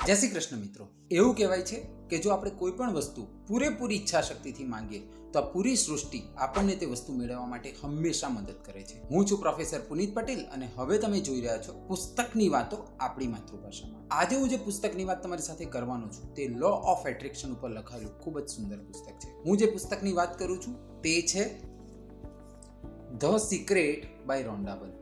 જય શ્રી કૃષ્ણ મિત્રો, એવું કહેવાય છે કે જો આપણે કોઈ પણ વસ્તુ પૂરેપૂરી ઈચ્છા શક્તિથી માંગીએ તો આ પૂરી સૃષ્ટિ આપણને તે વસ્તુ મેળવવા માટે હંમેશા મદદ કરે છે. હું છું પ્રોફેસર પુનીત પટેલ અને હવે તમે જોઈ રહ્યા છો પુસ્તકની વાતો આપણી માતૃભાષામાં. આજે હું જે પુસ્તકની વાત તમારી સાથે કરવાનો છું તે લો ઓફ એટ્રેક્શન ઉપર લખાયેલું ખૂબ જ સુંદર પુસ્તક છે. હું જે પુસ્તકની વાત કરું છું તે છે ધ સિક્રેટ બાય રોન્ડા બર્ન.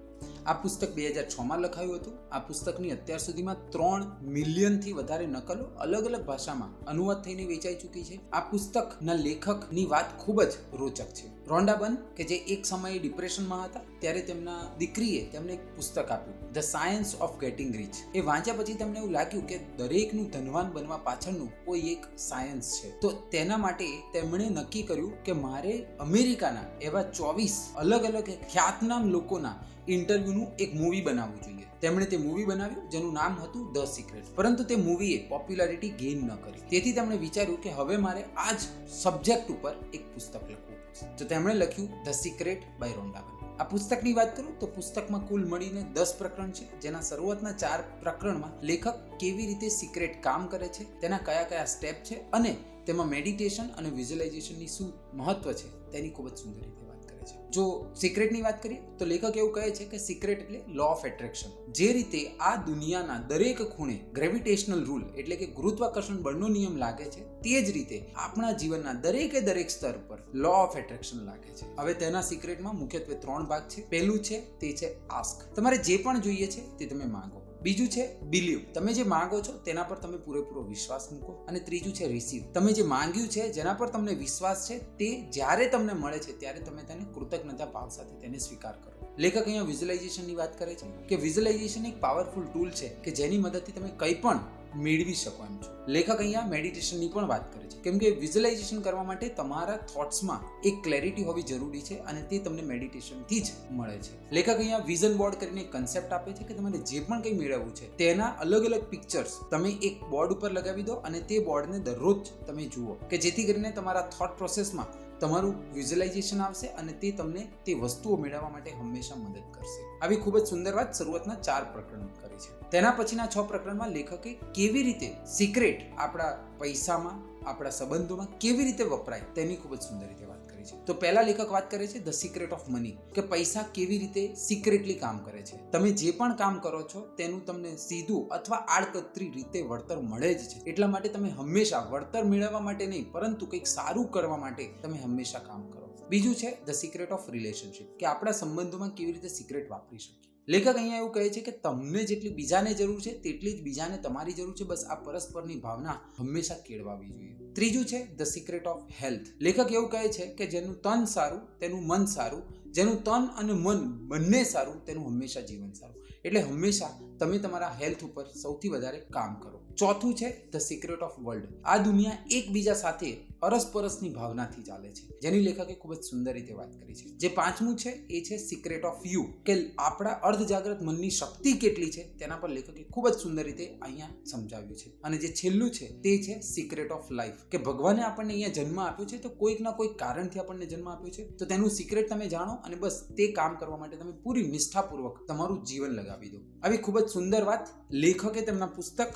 આ પુસ્તક 2006માં લખાયું હતું. આ પુસ્તકની અત્યાર સુધીમાં 3 મિલિયનથી વધારે નકલો અલગ અલગ ભાષામાં અનુવાદ થઈને વેચાઈ ચૂકી છે. આ પુસ્તકના લેખકની વાત ખૂબ જ રોચક છે. રોન્ડા બર્ન કે જે એક સમયે ડિપ્રેશનમાં હતા ત્યારે તેમના દીકરીએ તેમને એક પુસ્તક આપ્યું, the science of getting rich. એ વાંચ્યા પછી તેમને એવું લાગ્યું કે દરેકનું ધનવાન બનવા પાછળનું કોઈ એક સાયન્સ છે. તો તેના માટે તેમણે નક્કી કર્યું કે મારે અમેરિકાના એવા 24 અલગ અલગ ખ્યાતનામ લોકોના ઇન્ટરવ્યુનું એક મૂવી બનાવવું જોઈએ. તેમણે તે મૂવી બનાવ્યું જેનું નામ હતું ધ સિક્રેટ. પરંતુ તે મૂવીએ પોપ્યુલારિટી ગેઇન ન કરી. તેથી તેમણે વિચાર્યું કે હવે મારે આ જ સબ્જેક્ટ ઉપર એક પુસ્તક લખવું પડશે. તો તેમણે લખ્યું ધ સિક્રેટ બાય રોન્ડા બર્ન. આ પુસ્તકની વાત કરું તો પુસ્તકમાં કુલ મળીને 10 પ્રકરણ છે, જેના શરૂઆતના 4 પ્રકરણમાં લેખક કેવી રીતે સિક્રેટ કામ કરે છે, તેના કયા કયા સ્ટેપ છે અને તેમાં મેડિટેશન અને વિઝ્યુલાઇઝેશનની શું મહત્વ છે તેની ખૂબ જ સુંદર રીતે વાત કરે છે. જો સિક્રેટની વાત કરીએ તો લેખક એવું કહે છે કે સિક્રેટ એટલે લો ઓફ એટ્રેક્શન. જે રીતે આ દુનિયાના દરેક ખૂણે ગ્રેવિટેશનલ રૂલ એટલે કે ગુરુત્વાકર્ષણ બળનો નિયમ લાગે છે, તે જ રીતે આપણા જીવનના દરેકે દરેક સ્તર પર લો ઓફ એટ્રેક્શન લાગે છે. હવે તેના સિક્રેટમાં મુખ્યત્વે 3 ભાગ છે. પહેલું છે તે છે આસ્ક. તમારે જે પણ જોઈએ છે તે તમે માંગો. બીજું છે બિલીવ. તમે જે માંગો છો તેના પર તમે પૂરેપૂરો વિશ્વાસ મૂકો. અને ત્રીજું છે રિસીવ. તમે જે માંગ્યું છે, જેના પર તમને વિશ્વાસ છે, તે જ્યારે તમને મળે છે ત્યારે તમે તેને કૃતજ્ઞતા ભાવ સાથે તેને સ્વીકાર કરો. લેખક અહીંયા વિઝ્યુલાઇઝેશનની વાત કરે છે કે વિઝ્યુલાઇઝેશન એક પાવરફુલ ટૂલ છે કે જેની મદદથી તમે કંઈ પણ મેળવી શકો એમ છો. લેખક અહીંયા મેડિટેશનની પણ વાત કરે છે, કેમ કે વિઝ્યુલાઇઝેશન કરવા માટે તમારા થોટ્સમાં એક ક્લેરિટી હોવી જરૂરી છે અને તે તમને મેડિટેશનથી જ મળે છે. લેખક અહીંયા વિઝન બોર્ડ કરીને એક કન્સેપ્ટ આપે છે કે તમારે જે પણ કંઈ મેળવવું છે તેના અલગ અલગ પિક્ચર્સ તમે એક બોર્ડ ઉપર લગાવી દો અને તે બોર્ડને દરરોજ તમે જુઓ કે જેથી કરીને તમારા થોટ પ્રોસેસમાં તમારું વિઝ્યુલાઇઝેશન આવશે અને તે તમને તે વસ્તુઓ મેળવવા માટે હંમેશા મદદ કરશે. આવી ખૂબ જ સુંદર વાત શરૂઆતના 4 પ્રકરણ કરી છે. તેના પછીના 6 પ્રકરણમાં લેખકે કેવી રીતે સિક્રેટ આપણા પૈસામાં, આપણા સંબંધોમાં કેવી રીતે વપરાય તેની ખૂબ જ સુંદર રીતે વાત કરી છે. તો પહેલા લેખક વાત કરે છે ધ સિક્રેટ ઓફ મની, કે પૈસા કેવી રીતે સિક્રેટલી કામ કરે છે. તમે જે પણ કામ કરો છો તેનું તમને સીધું અથવા આડકતરી રીતે વળતર મળે જ છે. એટલા માટે તમે હંમેશા વળતર મેળવવા માટે નહીં, પરંતુ કંઈક સારું કરવા માટે તમે હંમેશા કામ કરો. બીજું છે ધ સિક્રેટ ઓફ રિલેશનશિપ, કે આપણા સંબંધોમાં કેવી રીતે સિક્રેટ વાપરી શકીએ. લેખક અહીંયા એવું કહે છે કે તમને જેટલી બીજાને જરૂર છે તેટલી જ બીજાને તમારી જરૂર છે. બસ આ પરસ્પરની ભાવના હંમેશા કેળવાવી જોઈએ. ત્રીજું છે ધ સિક્રેટ ઓફ હેલ્થ. લેખક એવું કહે છે કે જેનું તન સારું તેનું મન સારું, જેનું તન અને મન બંને સારું તેનું હંમેશા જીવન સારું. એટલે હંમેશા તમે તમારા હેલ્થ ઉપર સૌથી વધારે કામ કરો. ચોથું છે ધ સિક્રેટ ઓફ વર્લ્ડ. આ દુનિયા એકબીજા સાથે અરસપરસની ભાવનાથી ચાલે છે, જેની લેખકે ખૂબ જ સુંદર રીતે વાત કરી છે. જે પાંચમું છે એ છે સિક્રેટ ઓફ યુ, કે આપણા અર્ધજાગ્રત મનની શક્તિ કેટલી છે તેના પર લેખકે ખૂબ જ સુંદર રીતે અહીંયા સમજાવ્યું છે. અને જે છેલ્લું છે તે છે સિક્રેટ ઓફ લાઈફ, કે ભગવાને આપણને અહીંયા જન્મ આપ્યો છે તો કોઈક ના કોઈક કારણથી આપણને જન્મ આપ્યો છે. તો તેનું સિક્રેટ તમે જાણો અને બસ તે કામ કરવા માટે તમે પૂરી નિષ્ઠાપૂર્વક તમારું જીવન લગાવી દો. આવી ખૂબ જ સુંદર વાત લેખકે તેમના પુસ્તક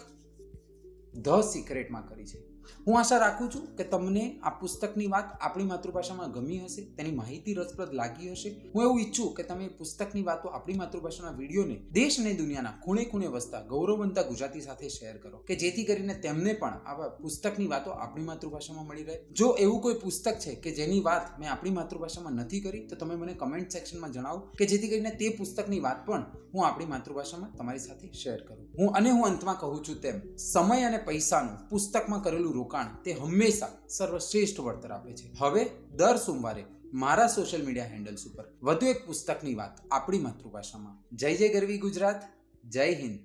ધ સિક્રેટમાં કરી છે. હું આશા રાખું છું કે તમને આ પુસ્તકની વાત આપણી માતૃભાષામાં ગમી હશે, તેની માહિતી રસપ્રદ લાગી હશે. હું એવું ઈચ્છું કે તમે પુસ્તકની વાતો આપણી માતૃભાષાના વિડીયોને દેશ અને દુનિયાના ખૂણે ખૂણે વસતા ગૌરવવંતા ગુજરાતી સાથે શેર કરો, કે જેથી કરીને તેમને પણ આવા પુસ્તકની વાતો આપણી માતૃભાષામાં મળી રહે. જો એવું કોઈ પુસ્તક છે કે જેની વાત મેં આપણી માતૃભાષામાં નથી કરી તો તમે મને કમેન્ટ સેક્શનમાં જણાવો, કે જેથી કરીને તે પુસ્તકની વાત પણ હું આપણી માતૃભાષામાં તમારી સાથે શેર કરું. હું અંતમાં કહું છું તેમ સમય અને પૈસાનું પુસ્તકમાં કરેલું રોકાણ તે હંમેશા સર્વશ્રેષ્ઠ વળતર આપે છે. હવે દર સોમવારે મારા સોશિયલ મીડિયા હેન્ડલ્સ ઉપર વધુ એક પુસ્તકની વાત આપણી માતૃભાષામાં. જય જય ગરવી ગુજરાત. જય હિન્દ.